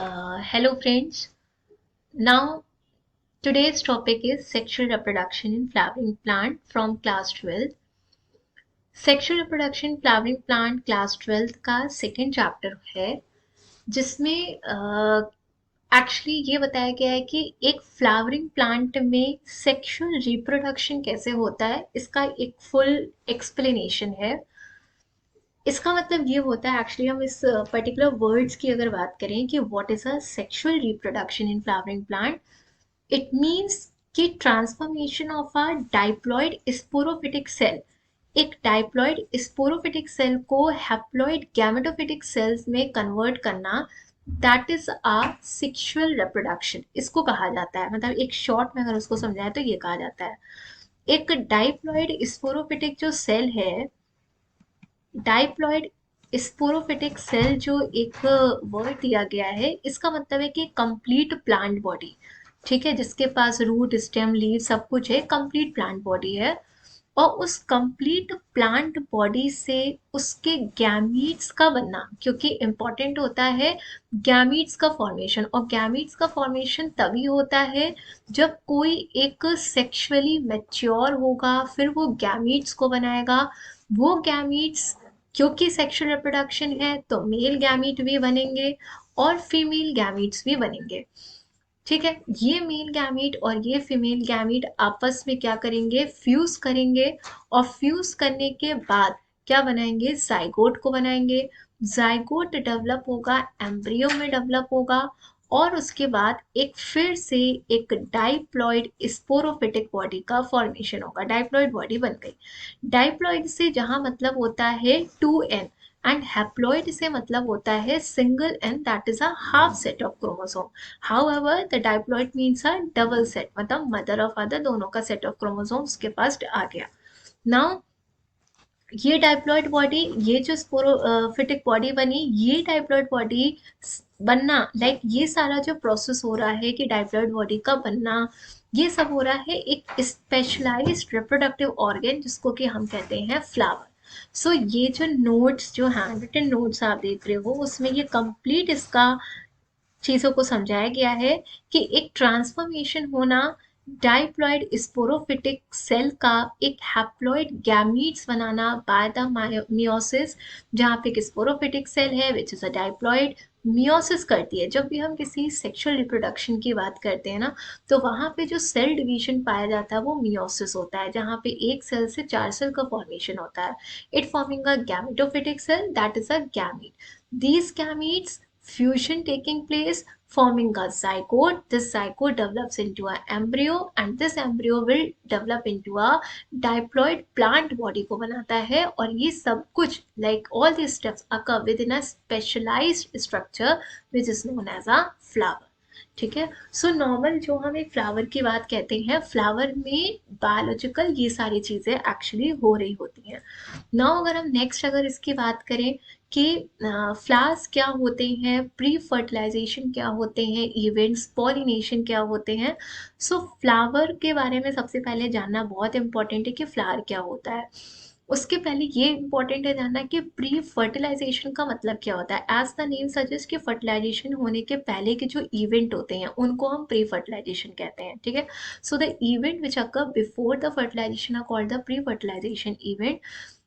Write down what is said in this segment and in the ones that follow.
Hello friends. Now today's topic is sexual reproduction in flowering plant from class 12th. Sexual reproduction flowering plant class 12th का second chapter है जिसमें actually ये बताया गया है कि एक फ्लावरिंग प्लांट में सेक्सुअल रिप्रोडक्शन कैसे होता है, इसका एक फुल एक्सप्लेनेशन है। इसका मतलब ये होता है, एक्चुअली हम इस पर्टिकुलर वर्ड्स की अगर बात करें कि what is a sexual reproduction in flowering plant, it means कि transformation of a diploid sporophytic cell, एक डाइप्लॉइड स्पोरोफिटिक सेल को हैप्लॉइड गैमेटोफिटिक सेल्स में कन्वर्ट करना, that is a sexual reproduction इसको कहा जाता है। मतलब एक शॉर्ट में अगर उसको समझाए तो ये कहा जाता है। एक डाइप्लॉइड स्पोरोफिटिक जो सेल है, डाइप्लॉइड स्पोरोफिटिक सेल जो एक वर्ड दिया गया है, इसका मतलब है कि कंप्लीट प्लांट बॉडी, ठीक है, जिसके पास रूट स्टेम लीव सब कुछ है, कंप्लीट प्लांट बॉडी है। और उस कंप्लीट प्लांट बॉडी से उसके गैमीट्स का बनना, क्योंकि इम्पॉर्टेंट होता है गैमीट्स का फॉर्मेशन, और गैमीट्स का फॉर्मेशन तभी होता है जब कोई एक सेक्सुअली मैच्योर होगा, फिर वो गैमीट्स को बनाएगा। वो गैमीट्स, क्योंकि सेक्सुअल रिप्रोडक्शन है तो मेल गैमीट भी बनेंगे और फीमेल गैमीट्स भी बनेंगे, ठीक है। ये मेल गैमीट और ये फीमेल गैमीट आपस में क्या करेंगे, फ्यूज करेंगे, और फ्यूज करने के बाद क्या बनाएंगे, जाइगोट को बनाएंगे। जाइगोट डेवलप होगा, एम्ब्रियो में डेवलप होगा, और उसके बाद एक फिर से एक डाइप्लॉइड स्पोरोफिटिक बॉडी का फॉर्मेशन होगा। डाइप्लॉइड बॉडी बन गई। डाइप्लॉइड से जहां मतलब होता है 2n, एंड हैप्लॉइड से मतलब होता है single n, that is a half set of chromosome. However, the diploid means a double set, मतलब मदर और फादर दोनों का सेट ऑफ क्रोमोसोम्स के पास आ गया। नाउ ये डाइप्लॉइड बॉडी, ये जो स्पोरोफिटिक बॉडी बनी, ये डाइप्लॉइड बॉडी बनना, लाइक ये सारा जो प्रोसेस हो रहा है कि डाइप्लॉइड बॉडी का बनना, ये सब हो रहा है एक स्पेशलाइज्ड रिप्रोडक्टिव ऑर्गन जिसको कि हम कहते हैं फ्लावर। सो ये जो नोट्स, जो हैंड रिटन नोट्स आप देख रहे हो, उसमें ये कंप्लीट इसका चीज़ों को समझाया गया है कि एक ट्रांसफॉर्मेशन होना, डाइप्लॉइड स्पोरोफिटिक सेल का एक haploid gametes banana by the meiosis, जहाँ पे एक स्पोरोफिटिक सेल है which is a diploid meiosis करती है। जब भी हम किसी सेक्सुअल रिप्रोडक्शन की बात करते हैं ना, तो वहाँ पे जो सेल डिवीजन पाया जाता है वो मियोसिस होता है, जहाँ पे एक सेल से 4 सेल का फॉर्मेशन होता है, it forming a gametophytic cell, that is a gamete. These gametes fusion taking place, forming a zygote. This zygote develops into an embryo, and this embryo will develop into a diploid plant body को बनाता है। और ये सब कुछ, like all these steps occur within a specialized structure which is known as a flower, ठीक है। So normal जो हम एक फ्लावर की बात कहते हैं, फ्लावर में बायोलॉजिकल ये सारी चीजें एक्चुअली हो रही होती हैं। नाउ अगर हम नेक्स्ट अगर इसकी बात करें कि फ्लावर्स क्या होते हैं, प्री फर्टिलाइजेशन क्या होते हैं, इवेंट्स, पॉलिनेशन क्या होते हैं। सो फ्लावर के बारे में सबसे पहले जानना बहुत इंपॉर्टेंट है कि फ्लावर क्या होता है। उसके पहले ये इंपॉर्टेंट है जानना कि प्री फर्टिलाइजेशन का मतलब क्या होता है। एज द नेम सजेस्ट कि फर्टिलाइजेशन होने के पहले के जो इवेंट होते हैं उनको हम प्री फर्टिलाइजेशन कहते हैं, ठीक है। So the event which occur before the fertilization are called the pre fertilization event.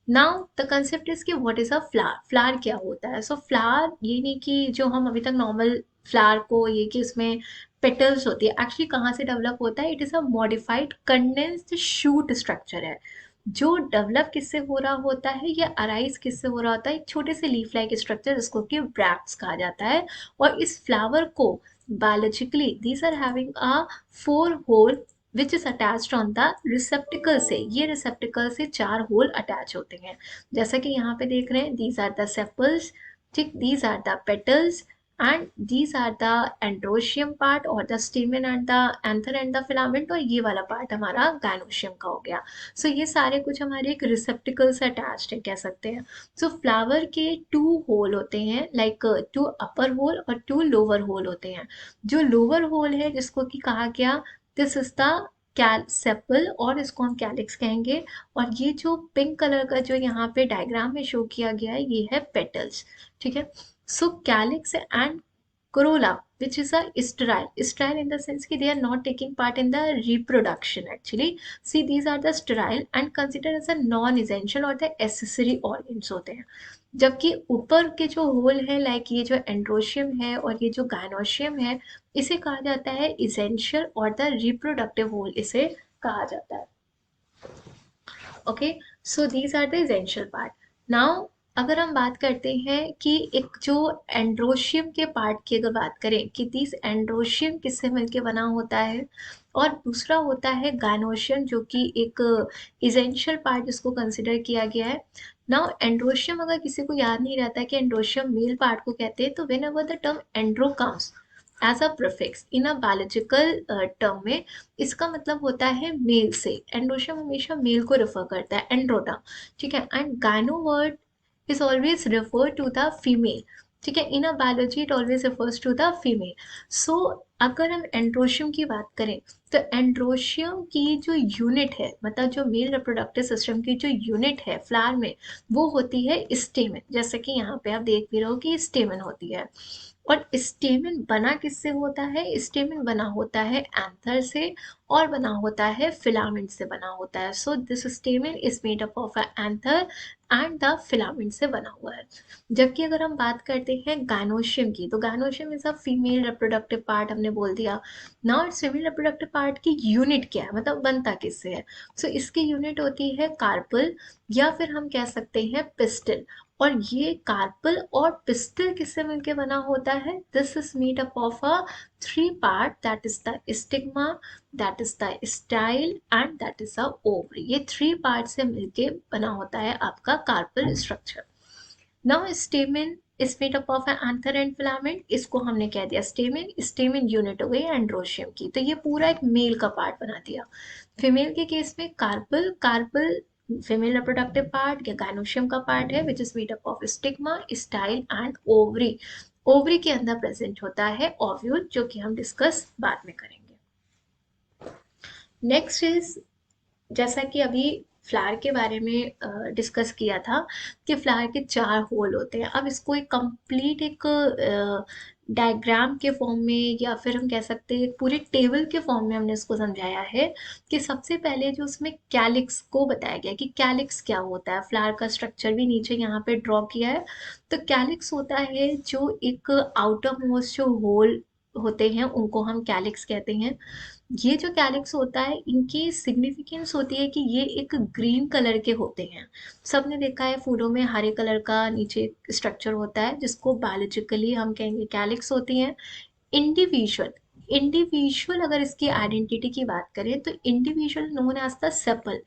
Now the concept is कि what is a flower, flower क्या होता है। सो फ्लावर ये नहीं कि जो हम अभी तक नॉर्मल फ्लावर को ये कि उसमें पेटल्स होती है, एक्चुअली कहाँ से डेवलप होता है, it is a modified condensed shoot structure है। जो डेवलप किससे हो रहा होता है, या अराइज किससे हो रहा होता है, एक छोटे से लीफ लाइक स्ट्रक्चर जिसको कि ब्रैक्ट्स कहा जाता है। और इस फ्लावर को biologically these are having a 4 hole which is attached on the receptacle से, ये रिसेप्टिकल से 4 होल अटैच होते हैं। जैसा कि यहाँ पे देख रहे हैं, दीज आर द सेपल्स, ठीक, these are the petals, and these are the androecium part और the stamen and the anther and the filament, और ये वाला पार्ट हमारा गायनोशियम का हो गया। सो ये सारे कुछ हमारे एक रिसेप्टिकल से अटैच्ड है, कह सकते हैं। सो फ्लावर के 2 होल होते हैं, लाइक 2 अपर होल और 2 लोअर होल होते हैं। जो लोअर होल है जिसको कि कहा गया, दिस इज द सेपल, और इसको हम कैलिक्स कहेंगे। और ये जो पिंक कलर का जो यहाँ पे डायग्राम में शो किया गया है, ये है पेटल्स, ठीक है। So calyx and corolla, which is a sterile in the sense कि they are not taking part in the reproduction actually. See, these are the sterile and considered as a non essential और the accessory organs होते हैं, जबकि ऊपर के जो whole है like ये जो एंड्रोशियम है और ये जो गायनोशियम है इसे कहा जाता है इसेंशियल और द रिप्रोडक्टिव होल इसे कहा जाता है। Okay, so these are the essential part. Now अगर हम बात करते हैं कि एक जो एंड्रोशियम के पार्ट की अगर बात करें कि दिस एंड्रोशियम किससे मिलके बना होता है, और दूसरा होता है गायनोशियम जो कि एक इसेंशियल पार्ट जिसको कंसिडर किया गया है। नाउ एंड्रोशियम अगर किसी को याद नहीं रहता है कि एंड्रोशियम मेल पार्ट को कहते हैं, तो whenever the term andro comes as a prefix in a biological term में इसका मतलब होता है मेल से। एंड्रोशियम हमेशा मेल को रेफर करता है, एंड्रोडर्म, ठीक है। And gyno word is always refer to the female, ठीक है। In a biology it always refers to the female. So अगर हम एंड्रोशियम की बात करें तो एंड्रोशियम की जो यूनिट है, मतलब जो मेल रिप्रोडक्टिव सिस्टम की जो यूनिट है फ्लावर में, वो होती है स्टेमन। जैसे कि यहाँ पे आप देख भी रहे हो कि स्टेमन होती है। और स्टेमन बना किससे होता है? स्टेमन बना होता है एंथर से और बना होता है फिलामेंट से बना होता है। So this स्टेमन is made up of a anther and the filament से बना हुआ है। जबकि अगर हम बात करते हैं गायनोशियम की, तो gynoecium is a female reproductive part, हमने बोल दिया। Now it's female reproductive part की यूनिट क्या है, मतलब बनता किससे है? सो इसकी यूनिट होती है कार्पल या फिर हम कह सकते हैं पिस्टल। और ये कार्पल और पिस्टल किससे मिलके बना होता है? This is made up of a three part, that is the stigma, that is the style and that is the ovary. ये थ्री पार्ट से मिलके बना होता है आपका carpel structure. Now stamen is made up of anther and filament, इसको हमने कह दिया स्टेमेन। स्टेमेन यूनिट हो गई एंड्रोशियम की, तो ये पूरा एक मेल का पार्ट बना दिया। फीमेल के केस में carpel, carpel female reproductive part या गायनोशियम का पार्ट है which is made up of stigma, style and ovary. Ovary के अंदर प्रेजेंट होता है ओव्यूल, जो कि हम डिस्कस बाद में करेंगे। नेक्स्ट इज, जैसा कि अभी फ्लावर के बारे में डिस्कस किया था कि फ्लावर के चार होल होते हैं। अब इसको एक कंप्लीट एक डायग्राम के फॉर्म में या फिर हम कह सकते हैं एक पूरे टेबल के फॉर्म में हमने इसको समझाया है कि सबसे पहले जो उसमें कैलिक्स को बताया गया कि कैलिक्स क्या होता है। फ्लावर का स्ट्रक्चर भी नीचे यहाँ पे ड्रॉ किया है। तो कैलिक्स होता है जो एक आउटर मोस्ट जो होल होते हैं उनको हम कैलिक्स कहते हैं। ये जो कैलिक्स होता है इनकी सिग्निफिकेंस होती है कि ये एक ग्रीन कलर के होते हैं। सबने देखा है फूलों में हरे कलर का नीचे स्ट्रक्चर होता है जिसको बायोलॉजिकली हम कहेंगे कैलिक्स होती हैं। इंडिविजुअल, इंडिविजुअल अगर इसकी आइडेंटिटी की बात करें तो individual known as the sepal.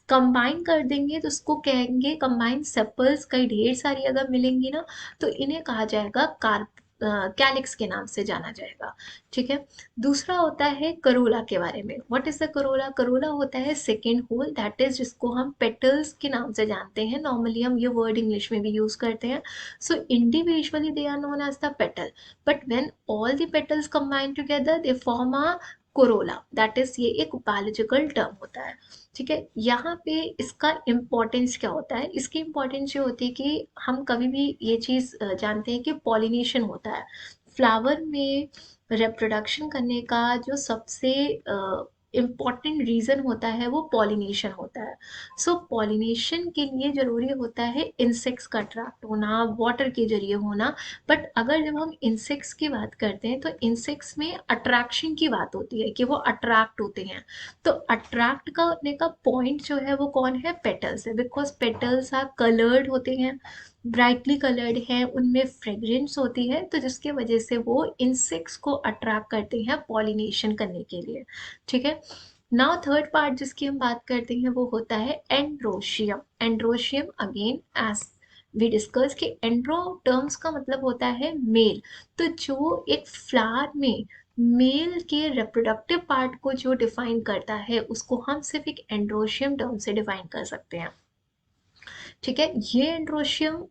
Combine कर देंगे तो उसको कहेंगे कंबाइन सेपल्स, कई ढेर सारी अगर मिलेंगी ना तो इन्हें कहा जाएगा कार्प कैलिक्स के नाम से जाना जाएगा, ठीक है। दूसरा होता है करोला के बारे में। What is the Corolla? Corolla होता है सेकेंड होल, दैट इज जिसको हम पेटल्स के नाम से जानते हैं। नॉर्मली हम ये वर्ड इंग्लिश में भी यूज करते हैं। So individually they are known as the petal, but when all the petals combine together they form a corolla, that is ये एक बायोलॉजिकल टर्म होता है, ठीक है। यहाँ पे इसका इम्पोर्टेंस क्या होता है? इसकी इम्पोर्टेंस ये होती है कि हम कभी भी ये चीज़ जानते हैं कि पॉलिनेशन होता है फ्लावर में। रिप्रोडक्शन करने का जो सबसे इम्पॉर्टेंट रीज़न होता है वो पॉलिनेशन होता है। सो पॉलिनेशन के लिए ज़रूरी होता है इंसेक्ट्स का अट्रैक्ट होना, वाटर के जरिए होना। बट अगर जब हम इंसेक्ट्स की बात करते हैं तो इंसेक्ट्स में अट्रैक्शन की बात होती है कि वो अट्रैक्ट होते हैं। तो अट्रैक्ट करने का पॉइंट जो है वो कौन है? पेटल्स है, बिकॉज पेटल्स आर कलर्ड होते हैं, ब्राइटली कलर्ड है, उनमें फ्रेग्रेंस होती है, तो जिसके वजह से वो इंसेक्ट्स को अट्रैक्ट करते हैं पॉलिनेशन करने के लिए, ठीक है। नाउ थर्ड पार्ट जिसकी हम बात करते हैं वो होता है androecium. Androecium again as we discuss कि एंड्रो टर्म्स का मतलब होता है मेल। तो जो एक फ्लावर में मेल के रिप्रोडक्टिव पार्ट को जो डिफाइन करता है उसको हम सिर्फ एक एंड्रोशियम टर्म से डिफाइन कर सकते हैं, ठीक है। ये एंड्रोशियम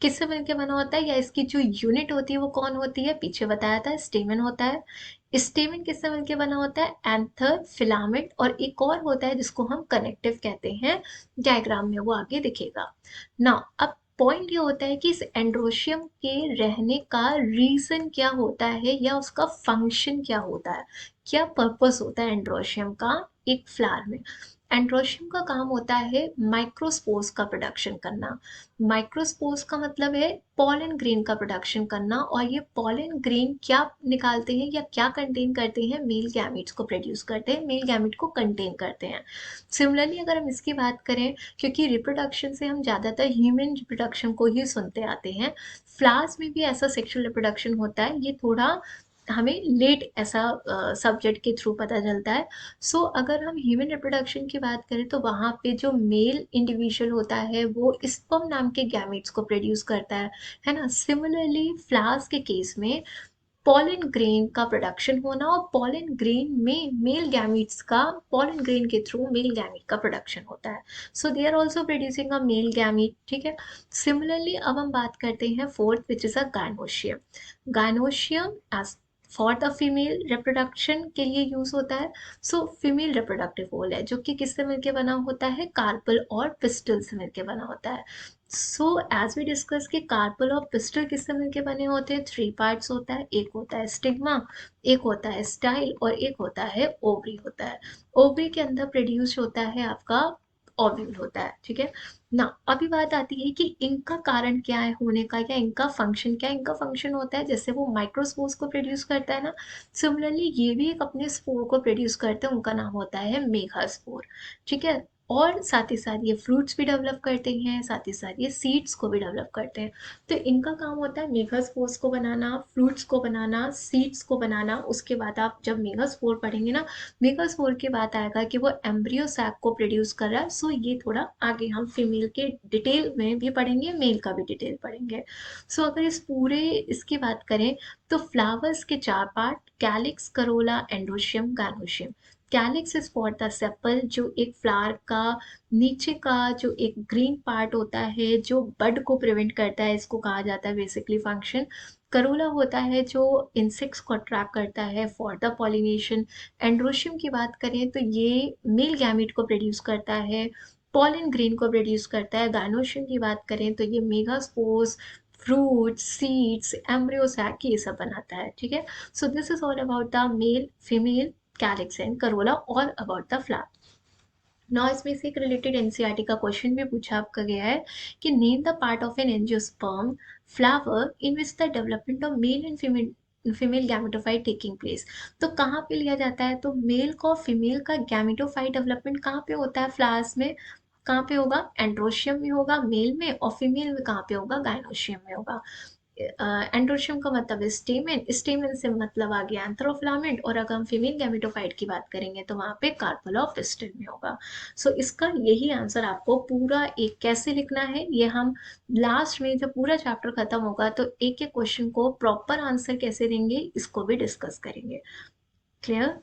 किससे मिलकर बना होता है या इसकी जो यूनिट होती है वो कौन होती है? पीछे बताया था स्टेमन होता है। स्टेमन किससे मिलकर बना होता है? एंथर, फिलामेंट और एक और होता है जिसको हम कनेक्टिव कहते हैं। डायग्राम में वो आगे दिखेगा। नाउ अब पॉइंट ये होता है कि इस एंड्रोशियम के रहने का रीजन क्या होता है या उसका फंक्शन क्या होता है, क्या पर्पस होता है एंड्रोशियम का एक फ्लावर में। एंड्रोशियम का काम होता है माइक्रोस्पोर्स का प्रोडक्शन करना। माइक्रोस्पोर्स का मतलब है पॉलन ग्रेन का प्रोडक्शन करना, और ये पॉलन ग्रेन क्या निकालते हैं या क्या कंटेन करते हैं, मेल गैमेट्स को प्रोड्यूस करते हैं, मेल गैमेट को कंटेन करते हैं। सिमिलरली अगर हम इसकी बात करें, क्योंकि रिप्रोडक्शन से हम ज़्यादातर ह्यूमन रिप्रोडक्शन को ही सुनते आते हैं, फ्लावर्स में भी ऐसा सेक्सुअल रिप्रोडक्शन होता है, ये थोड़ा हमें लेट ऐसा सब्जेक्ट के थ्रू पता चलता है। सो अगर हम ह्यूमन रिप्रोडक्शन की बात करें तो वहाँ पे जो मेल इंडिविजुअल होता है वो स्पर्म नाम के गैमेट्स को प्रोड्यूस करता है ना। सिमिलरली फ्लावर्स के केस में पॉलन ग्रेन का प्रोडक्शन होना, और पॉलन ग्रेन में मेल गैमीट्स का, पॉलन ग्रेन के थ्रू मेल गैमीट का प्रोडक्शन होता है। So they are also producing a male gamete, ठीक है। सिमिलरली अब हम बात करते हैं fourth, which is a gynoecium. Gynoecium as for the female reproduction के लिए यूज होता है। सो फीमेल रिप्रोडक्टिव होल है जो कि किससे मिलके बना होता है, कार्पल और पिस्टल से मिलके बना होता है। सो एज वी डिस्कस कि कार्पल और पिस्टल किससे मिलके बने होते हैं, थ्री पार्ट्स होता है, एक होता है स्टिग्मा, एक होता है स्टाइल, और एक होता है ओवरी होता है। ओवरी के अंदर प्रोड्यूस होता है आपका ओव्यूल होता है, ठीक है ना। अभी बात आती है कि इनका कारण क्या है होने का, या इनका फंक्शन क्या है। इनका फंक्शन होता है जैसे वो माइक्रोस्पोर्स को प्रोड्यूस करता है ना, सिमिलरली ये भी एक अपने स्पोर को प्रोड्यूस करते हैं, उनका नाम होता है मेगास्पोर, ठीक है। और साथ ही साथ ये फ्रूट्स भी डेवलप करते हैं, साथ ही साथ ये सीड्स को भी डेवलप करते हैं। तो इनका काम होता है मेगास्पोर्स को बनाना, फ्रूट्स को बनाना, सीड्स को बनाना। उसके बाद आप जब मेगास्पोर पढ़ेंगे ना, मेगास्पोर के बाद आएगा कि वो एम्ब्रियो सैक को प्रोड्यूस कर रहा है। सो ये थोड़ा आगे हम फीमेल के डिटेल में भी पढ़ेंगे, मेल का भी डिटेल पढ़ेंगे। सो अगर इस पूरे इसकी बात करें तो फ्लावर्स के चार part, calyx, Corolla, androecium, gynoecium. Calyx is for the sepal, जो एक फ्लावर का नीचे का जो एक ग्रीन पार्ट होता है जो बड को प्रिवेंट करता है, इसको कहा जाता है बेसिकली फंक्शन। करोला होता है जो इंसेक्ट्स को अट्रैक्ट करता है फॉर द पॉलिनेशन। एंड्रोशियम की बात करें तो ये मेल गैमीट को प्रोड्यूस करता है, पॉलन ग्रेन को प्रोड्यूस करता है। गायनोशियम की बात करें तो ये megaspores, fruits, seeds, embryo sac, ये सब बनाता है, ठीक है। So this is all about the male, female, calyx and corolla, और अबाउट द फ्लावर। नाउ इसमें से एक रिलेटेड एनसीईआरटी का क्वेश्चन भी पूछा आपका गया है कि name the part of an angiosperm flower in which the development of male and female gametophyte taking place. तो कहाँ पे लिया जाता है, तो मेल का और फीमेल का गैमेटोफाइट डेवलपमेंट कहाँ पे होता है फ्लावर्स में, कहाँ पे होगा, एंड्रोशियम में होगा मेल में, और फीमेल में कहाँ पे होगा, गायनोशियम में होगा। एंड्रोशियम का मतलब है स्टेमेन, स्टेमेन से मतलब आ गया एंथ्रोफिलामेंट, और अगर हम फीमेल गैमेटोफाइट की बात करेंगे तो वहां पे कार्पेल ऑफ पिस्टल में होगा। सो इसका यही आंसर आपको पूरा एक कैसे लिखना है, ये हम लास्ट में जब पूरा चैप्टर खत्म होगा तो एक एक क्वेश्चन को प्रॉपर आंसर कैसे देंगे इसको भी डिस्कस करेंगे। क्लियर।